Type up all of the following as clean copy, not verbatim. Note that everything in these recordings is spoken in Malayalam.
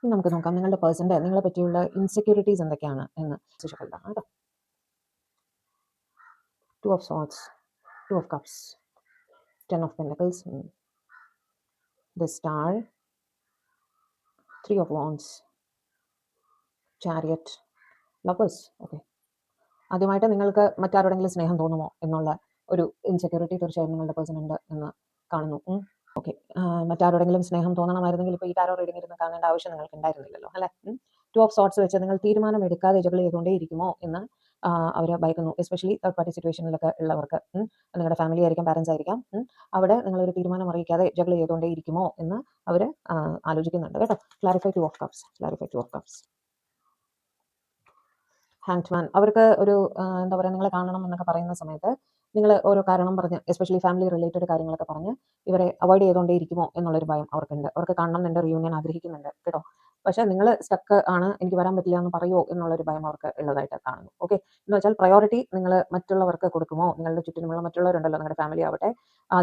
ഇനി നമുക്ക് നോക്കാം നിങ്ങളുടെ പേഴ്സൻ്റെ നിങ്ങളെ പറ്റിയുള്ള ഇൻസെക്യൂരിറ്റീസ് എന്തൊക്കെയാണ് എന്ന് ശിശുക്കളുടെ കേട്ടോ. 2 of swords, 2 of cups, 10 of pentacles, the star, 3 of wands, chariot, lovers. Okay, ആദ്യമായിട്ട് നിങ്ങൾക്ക് മറ്റാരോടെങ്കിലും സ്നേഹം തോന്നുമോ എന്നുള്ള ഒരു ഇൻസെക്യൂരിറ്റി തീർച്ചയായും നിങ്ങളുടെ പേഴ്സൺ ഉണ്ട് എന്ന് കാണുന്നു. ഓക്കെ, മറ്റാരോടെങ്കിലും സ്നേഹം തോന്നണമായിരുന്നെങ്കിൽ ഇപ്പോൾ ഈ ടാരോ റീഡിംഗ് ഇരുന്ന് കാണേണ്ട ആവശ്യം നിങ്ങൾക്ക് ഉണ്ടായിരുന്നില്ലല്ലോ അല്ലേ. 2 ഓഫ് സോർട്സ് വെച്ച് നിങ്ങൾ തീരുമാനം എടുക്കാതെ ജഗിൾ ചെയ്തുകൊണ്ടേ ഇരിക്കുമോ എന്ന് അവർ ഭയക്കുന്നു. എസ്പെഷ്യലി തേർഡ് പാർട്ടി സിറ്റുവേഷനിലൊക്കെ ഉള്ളവർക്ക്, നിങ്ങളുടെ ഫാമിലി ആയിരിക്കാം, പാരൻസ് ആയിരിക്കാം, അവിടെ നിങ്ങളൊരു തീരുമാനം അറിയിക്കാതെ ജഗിൾ ചെയ്തുകൊണ്ടേ ഇരിക്കുമോ എന്ന് അവർ ആലോചിക്കുന്നുണ്ട് കേട്ടോ. Clarify 2 of cups, clarify 2 of cups. ഹാങ്ക്മാൻ അവർക്ക് ഒരു എന്താ പറയുക, നിങ്ങളെ കാണണം എന്നൊക്കെ പറയുന്ന സമയത്ത് നിങ്ങൾ ഓരോ കാരണം പറഞ്ഞ്, എസ്പെഷ്യലി ഫാമിലി റിലേറ്റഡ് കാര്യങ്ങളൊക്കെ പറഞ്ഞ് ഇവരെ അവോയ്ഡ് ചെയ്തുകൊണ്ടേ ഇരിക്കുമോ എന്നുള്ളൊരു ഭയം അവർക്കുണ്ട്. അവർക്ക് കാണണം എന്നുണ്ട്, റിയൂണിയൻ ആഗ്രഹിക്കുന്നുണ്ട് കേട്ടോ. പക്ഷേ നിങ്ങൾ സ്റ്റക്ക് ആണ്, എനിക്ക് വരാൻ പറ്റില്ല എന്ന് പറയുമോ എന്നുള്ളൊരു ഭയം അവർക്ക് ഉള്ളതായിട്ട് കാണുന്നു. ഓക്കെ, എന്ന് വെച്ചാൽ പ്രയോറിറ്റി നിങ്ങൾ മറ്റുള്ളവർക്ക് കൊടുക്കുമോ, നിങ്ങളുടെ ചുറ്റിനുമുള്ള മറ്റുള്ളവരുണ്ടല്ലോ, നിങ്ങളുടെ ഫാമിലി ആവട്ടെ,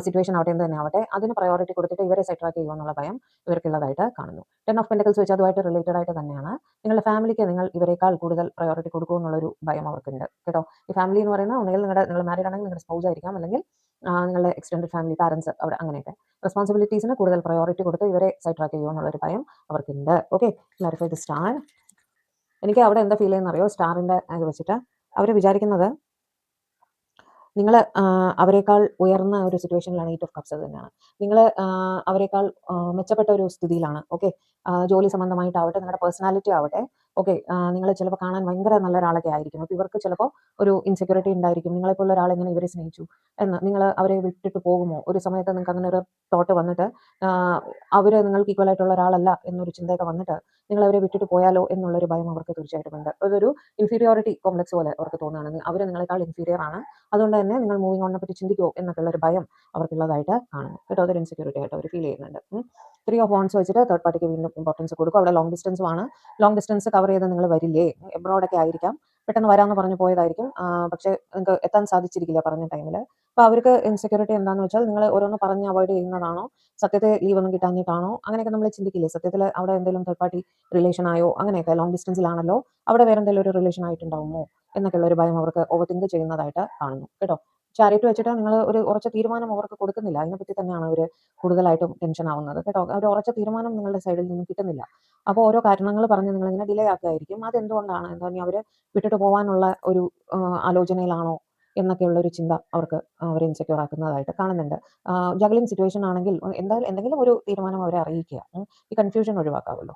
സിറ്റുവേഷൻ ആവട്ടെ, എന്ത് തന്നെ ആവട്ടെ, അതിന് പ്രയോറിറ്റി കൊടുത്തിട്ട് ഇവരെ സെറ്റാക്കി ചെയ്യുമോ എന്നുള്ള ഭയം ഇവർക്കുള്ളതായിട്ട് കാണുന്നു. 10 ഓഫ് പെൻറ്റക്കിൾസ് വെച്ച് അതുമായിട്ട് റിലേറ്റഡ് ആയിട്ട് തന്നെയാണ്. നിങ്ങളുടെ ഫാമിലിക്ക് നിങ്ങൾ ഇവരെക്കാൾ കൂടുതൽ പ്രയോറിറ്റി കൊടുക്കും എന്നുള്ളൊരു ഭയം അവർക്കുണ്ട് കേട്ടോ. ഈ ഫാമിലി എന്ന് പറയുന്നത് ഒന്നുകിൽ നിങ്ങൾ മാരീഡ് ആണെങ്കിൽ നിങ്ങളുടെ സ്പൗസ് ആയിരിക്കാം, അല്ലെങ്കിൽ നിങ്ങളുടെ എക്സ്റ്റെൻഡഡ് ഫാമിലി, പാരൻസ്, അവിടെ അങ്ങനെയൊക്കെ റെസ്പോൺസിബിലിറ്റീസിന് കൂടുതൽ പ്രയോറിറ്റി കൊടുത്ത് ഇവരെ സൈഡ് ട്രാക്ക് ചെയ്യുമോ എന്നുള്ളൊരു ഭയം അവർക്കുണ്ട്. Okay, clarify the star. എനിക്ക് അവിടെ എന്താ ഫീൽ ചെയ്യുന്നറിയോ, സ്റ്റാറിൻ്റെ ഇത് വെച്ചിട്ട് അവർ വിചാരിക്കുന്നത് നിങ്ങൾ അവരെക്കാൾ ഉയർന്ന ഒരു സിറ്റുവേഷനിലാണ്. 8 ഓഫ് കപ്സ് അത് തന്നെയാണ്. നിങ്ങൾ അവരെക്കാൾ മെച്ചപ്പെട്ട ഒരു സ്ഥിതിയിലാണ്. ഓക്കെ, ജോലി സംബന്ധമായിട്ടാവട്ടെ, നിങ്ങളുടെ പേഴ്സണാലിറ്റി ആവട്ടെ. ഓക്കെ, നിങ്ങൾ ചിലപ്പോൾ കാണാൻ ഭയങ്കര നല്ല ഒരാളൊക്കെ ആയിരിക്കും. അപ്പോൾ ഇവർക്ക് ചിലപ്പോൾ ഒരു ഇൻസെക്യൂരിറ്റി ഉണ്ടായിരിക്കും, നിങ്ങളെപ്പോലുള്ള ഒരാൾ എങ്ങനെ ഇവരെ സ്നേഹിച്ചു എന്ന്. നിങ്ങൾ അവരെ വിട്ടിട്ട് പോകുമോ ഒരു സമയത്ത്, നിങ്ങൾക്ക് അങ്ങനെ ഒരു തോട്ട് വന്നിട്ട് അവർ നിങ്ങൾക്ക് ഈക്വൽ ആയിട്ടുള്ള ഒരാളല്ല എന്നൊരു ചിന്തയൊക്കെ വന്നിട്ട് നിങ്ങൾ അവരെ വിട്ടിട്ട് പോയാലോ എന്നുള്ളൊരു ഭയം അവർക്ക് തീർച്ചയായിട്ടും ഉണ്ട്. അതൊരു ഇൻഫീരിയോറിറ്റി കോംപ്ലക്സ് പോലെ അവർക്ക് തോന്നുകയാണ്, അവർ നിങ്ങളെക്കാൾ ഇൻഫീരിയർ ആണ്, അതുകൊണ്ട് തന്നെ നിങ്ങൾ മൂവിങ് ഓണിനെ പറ്റി ചിന്തിക്കുമോ എന്നൊക്കെയുള്ള ഒരു ഭയം അവർക്കുള്ളതായിട്ട് കാണുന്നു കേട്ടോ. അതൊരു ഇൻസെക്യൂരിറ്റി ആയിട്ട് അവർ ഫീൽ ചെയ്യുന്നുണ്ട്. 3 ഓഫ് വാണ്ട്സ് വെച്ചിട്ട് തേർഡ് പാർട്ടിക്ക് വീണ്ടും ഇമ്പോർട്ടൻസ് കൊടുക്കും. അവിടെ ലോങ് ഡിസ്റ്റൻസും ആണ്. ലോങ് ഡിസ്റ്റൻസ് കവർ ചെയ്ത് നിങ്ങൾ വരില്ലേ, എബ്രോഡൊക്കെ ആയിരിക്കാം, പെട്ടെന്ന് വരാമെന്ന് പറഞ്ഞു പോയതായിരിക്കും, പക്ഷേ നിങ്ങൾക്ക് എത്താൻ സാധിച്ചിരിക്കില്ല പറഞ്ഞ ടൈമിൽ. അപ്പോൾ അവർക്ക് ഇൻസെക്യൂരിറ്റി എന്താണെന്ന് വെച്ചാൽ നിങ്ങൾ ഓരോന്ന് പറഞ്ഞ് അവോയ്ഡ് ചെയ്യുന്നതാണോ, സത്യത്തെ ലീവ് ഒന്നും കിട്ടാഞ്ഞിട്ടാണോ, അങ്ങനെയൊക്കെ നമ്മൾ ചിന്തിക്കില്ലേ. സത്യത്തിൽ അവിടെ എന്തെങ്കിലും തേർഡ് പാർട്ടി റിലേഷൻ ആയോ, അങ്ങനെയൊക്കെ ലോങ് ഡിസ്റ്റൻസിലാണല്ലോ, അവിടെ വേറെ എന്തെങ്കിലും ഒരു റിലേഷൻ ആയിട്ടുണ്ടാവുമോ എന്നൊക്കെയുള്ള ഒരു ഭയം അവർക്ക് ഓവർ തിങ്ക് ചെയ്യുന്നതായിട്ട് കാണുന്നു കേട്ടോ. ചാരിറ്റി വെച്ചിട്ട് നിങ്ങൾ ഒരു ഉറച്ച തീരുമാനം അവർക്ക് കൊടുക്കുന്നില്ല, അതിനെപ്പറ്റി തന്നെയാണ് അവർ കൂടുതലായിട്ടും ടെൻഷൻ ആവുന്നത് കേട്ടോ. ഒരു ഉറച്ച തീരുമാനം നിങ്ങളുടെ സൈഡിൽ നിന്ന് കിട്ടുന്നില്ല. അപ്പോൾ ഓരോ കാരണങ്ങൾ പറഞ്ഞ് നിങ്ങളിങ്ങനെ ഡിലേ ആക്കുകയായിരിക്കും. അതെന്തുകൊണ്ടാണ്, എന്താ ഇനി അവർ വിട്ടിട്ട് പോകാനുള്ള ഒരു ആലോചനയിലാണോ എന്നൊക്കെയുള്ള ഒരു ചിന്ത അവർക്ക് അവരെ ഇൻസെക്യൂർ ആക്കുന്നതായിട്ട് കാണുന്നുണ്ട്. ജഗ്ലിംഗ് സിറ്റുവേഷൻ ആണെങ്കിൽ എന്തായാലും എന്തെങ്കിലും ഒരു തീരുമാനം അവരെ അറിയിക്കുക, ഈ കൺഫ്യൂഷൻ ഒഴിവാക്കാമല്ലോ.